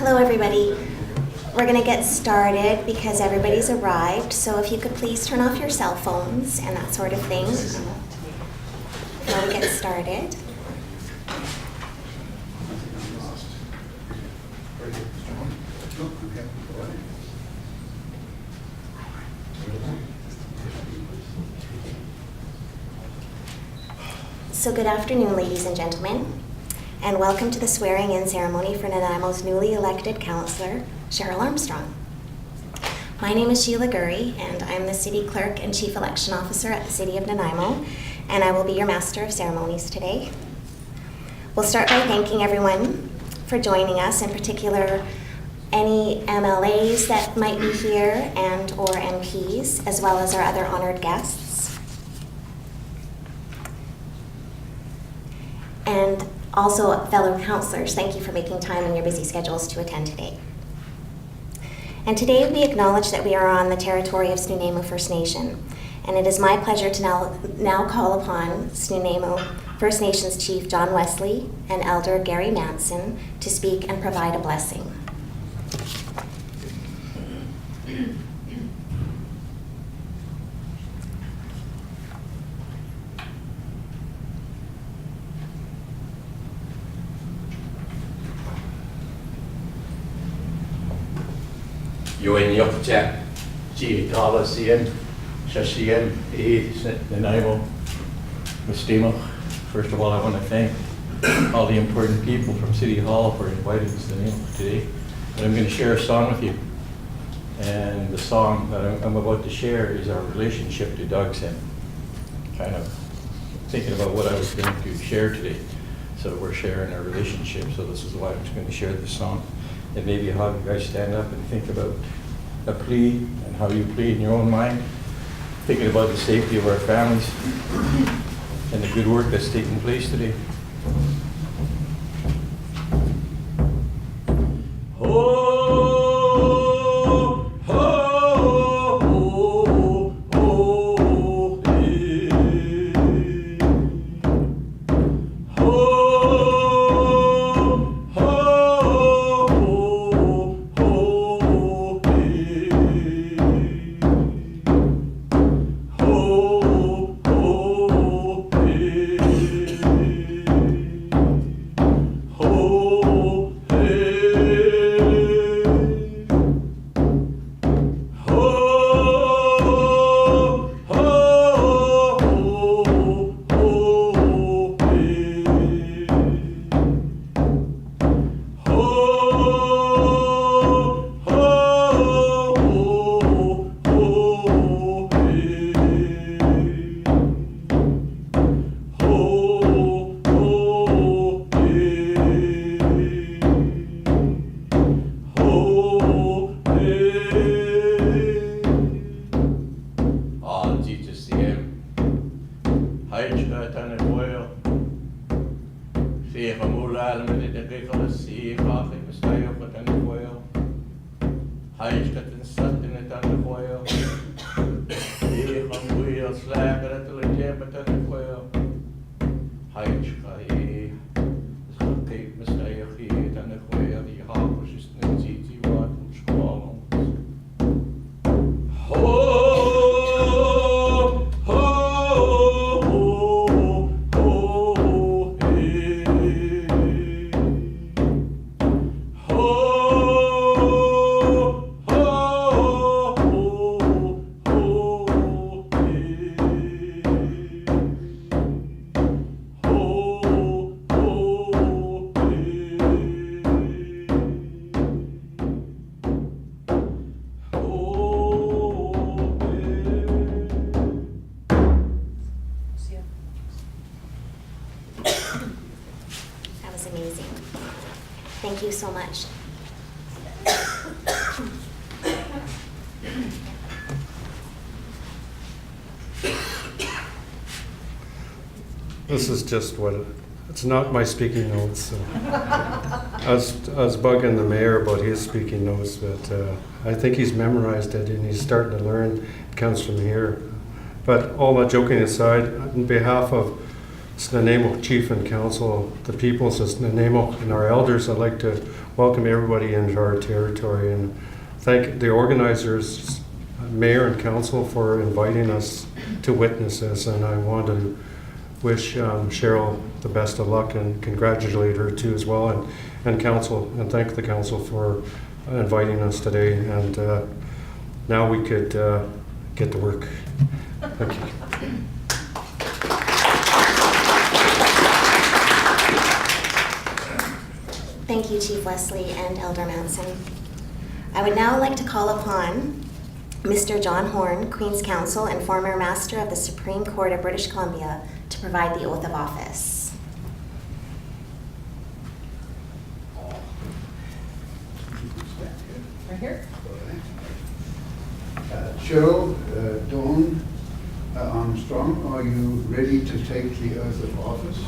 Hello everybody. We're going to get started because everybody's arrived, so if you could please turn off your cell phones and that sort of thing before we get started. So good afternoon, ladies and gentlemen, and welcome to the swearing-in ceremony for Nanaimo's newly elected Councillor Sheryl Armstrong. My name is Sheila Gurrie, and I'm the City Clerk and Chief Election Officer at the City of Nanaimo, and I will be your Master of Ceremonies today. We'll start by thanking everyone for joining us, in particular any MLAs that might be here and or MPs, as well as our other honored guests. And also fellow councillors, thank you for making time in your busy schedules to attend today. And today we acknowledge that we are on the territory of Snuneymuxw First Nation, and it is my pleasure to now call upon Snuneymuxw First Nations Chief John Wesley and Elder Gurrie Manson to speak and provide a blessing. Yoin Yokja, G. Tala CM, Shashiem, E. Nanaimo, Mstimo. First of all, I want to thank all the important people from City Hall for inviting us to Nanaimo today. And I'm going to share a song with you. And the song that I'm about to share is our relationship to dogs, and kind of thinking about what I was going to share today. So we're sharing our relationship, so this is why I'm just going to share this song. And maybe have you guys stand up and think about a plea and how you plead in your own mind, thinking about the safety of our families and the good work that's taking place today. So much. This is just what it's not my speaking notes. I was bugging the mayor about his speaking notes, but I think he's memorized it and he's starting to learn. It comes from here. But all that joking aside, on behalf of Snuneymuxw Chief and Council, the peoples of Snuneymuxw, and our elders, I'd like to welcome everybody into our territory and thank the organizers, Mayor and Council, for inviting us to witness this. And I want to wish Sheryl the best of luck and congratulate her too as well, and Council, and thank the Council for inviting us today. And now we could get to work. Thank you. Thank you, Chief Wesley and Elder Manson. I would now like to call upon Mr. John Horn, Queen's Counsel and former Master of the Supreme Court of British Columbia, to provide the oath of office. Right here. Sheryl Dawn Armstrong, are you ready to take the oath of office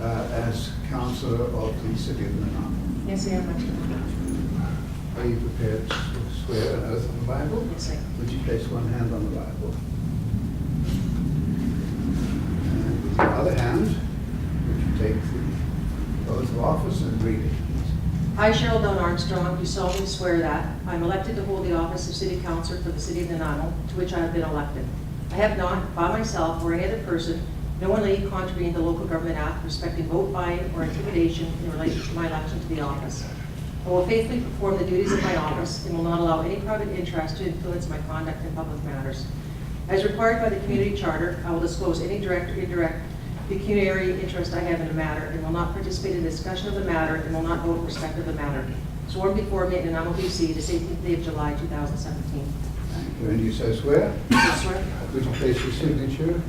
as Councillor of the City of Nanaimo? Yes, I am. Are you prepared to swear an oath on the Bible? Yes, I am. Would you place one hand on the Bible? And with your other hand, would you take the oath of office and read it? I, Sheryl Dawn Armstrong, do solemnly swear that I am elected to hold the office of City Councillor for the City of Nanaimo, to which I have been elected. I have not, by myself or any other person, knowingly contravened the Local Government Act respecting vote buying or intimidation in relation to my election to the office. I will faithfully perform the duties of my office and will not allow any private interest to influence my conduct in public matters. As required by the Community Charter, I will disclose any direct or indirect pecuniary interest I have in a matter and will not participate in discussion of the matter and will not vote in respect of the matter. Sworn before me in Nanaimo, BC, this 18th day of July, 2017. Thank you. And you so swear? I swear. Would you place your signature?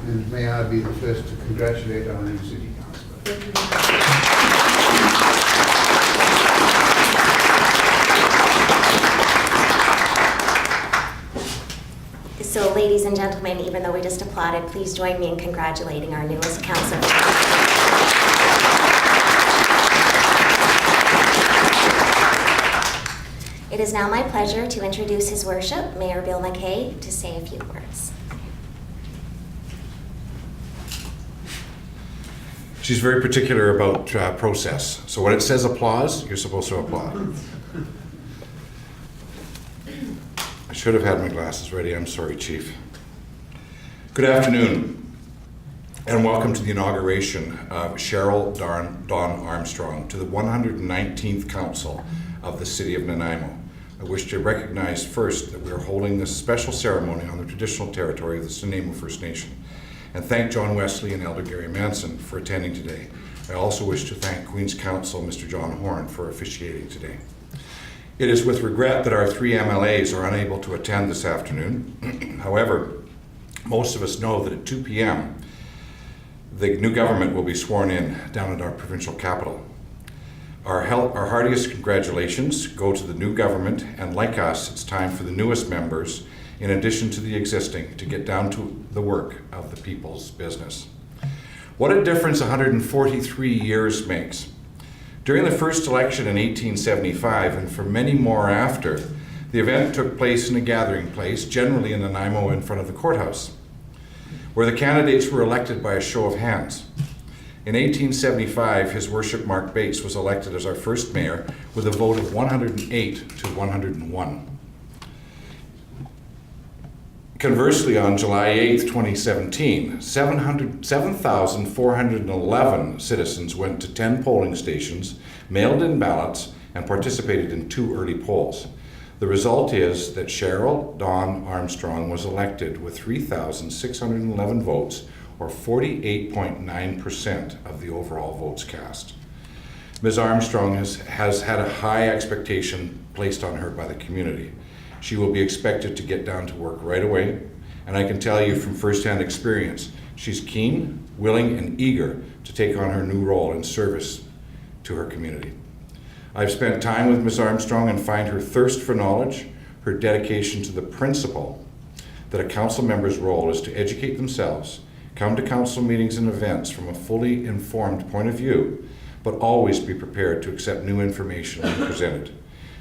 And may I be the first to congratulate our new City Councillor. So, ladies and gentlemen, even though we just applauded, please join me in congratulating our newest councillor. It is now my pleasure to introduce His Worship, Mayor Bill Mckay, to say a few words. She's very particular about process. So when it says applause, you're supposed to applaud. I should have had my glasses ready. I'm sorry, Chief. Good afternoon, and welcome to the inauguration of Sheryl Dawn Armstrong to the 119th Council of the City of Nanaimo. I wish to recognize first that we are holding this special ceremony on the traditional territory of the Snuneymuxw First Nation, and thank John Wesley and Elder Gurrie Manson for attending today. I also wish to thank Queen's Counsel, Mr. John Horn, for officiating today. It is with regret that our 3 MLAs are unable to attend this afternoon. However, most of us know that at 2 p.m., the new government will be sworn in down at our provincial capital. Our heartiest congratulations go to the new government, and like us, it's time for the newest members, in addition to the existing, to get down to the work of the people's business. What a difference 143 years makes. During the first election in 1875, and for many more after, the event took place in a gathering place, generally in Nanaimo in front of the courthouse, where the candidates were elected by a show of hands. In 1875, His Worship Mark Bates was elected as our first mayor with a vote of 108 to 101. Conversely, on July 8, 2017, 7,411 citizens went to 10 polling stations, mailed in ballots, and participated in 2 early polls. The result is that Sheryl Dawn Armstrong was elected with 3,611 votes, or 48.9% of the overall votes cast. Ms. Armstrong has had a high expectation placed on her by the community. She will be expected to get down to work right away, and I can tell you from firsthand experience, she's keen, willing, and eager to take on her new role in service to her community. I've spent time with Ms. Armstrong and find her thirst for knowledge, her dedication to the principle that a council member's role is to educate themselves, come to council meetings and events from a fully informed point of view, but always be prepared to accept new information when presented.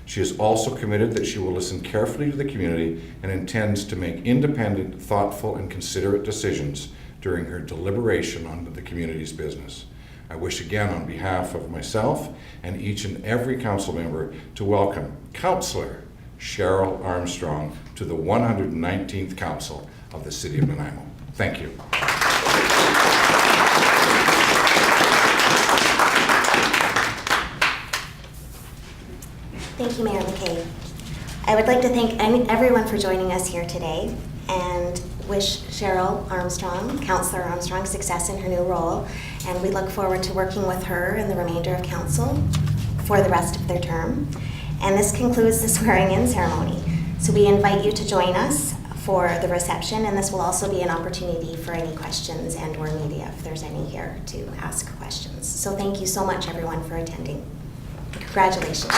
She is also committed that she will listen carefully to the community and intends to make independent, thoughtful, and considerate decisions during her deliberation on the community's business. I wish again on behalf of myself and each and every council member to welcome Councillor Sheryl Armstrong to the 119th Council of the City of Nanaimo. Thank you. Thank you, Mayor Mckay. I would like to thank everyone for joining us here today and wish Sheryl Armstrong, Councillor Armstrong, success in her new role. And we look forward to working with her and the remainder of council for the rest of their term. And this concludes the swearing-in ceremony. So we invite you to join us for the reception, and this will also be an opportunity for any questions and or media if there's any here to ask questions. So thank you so much everyone for attending. Congratulations.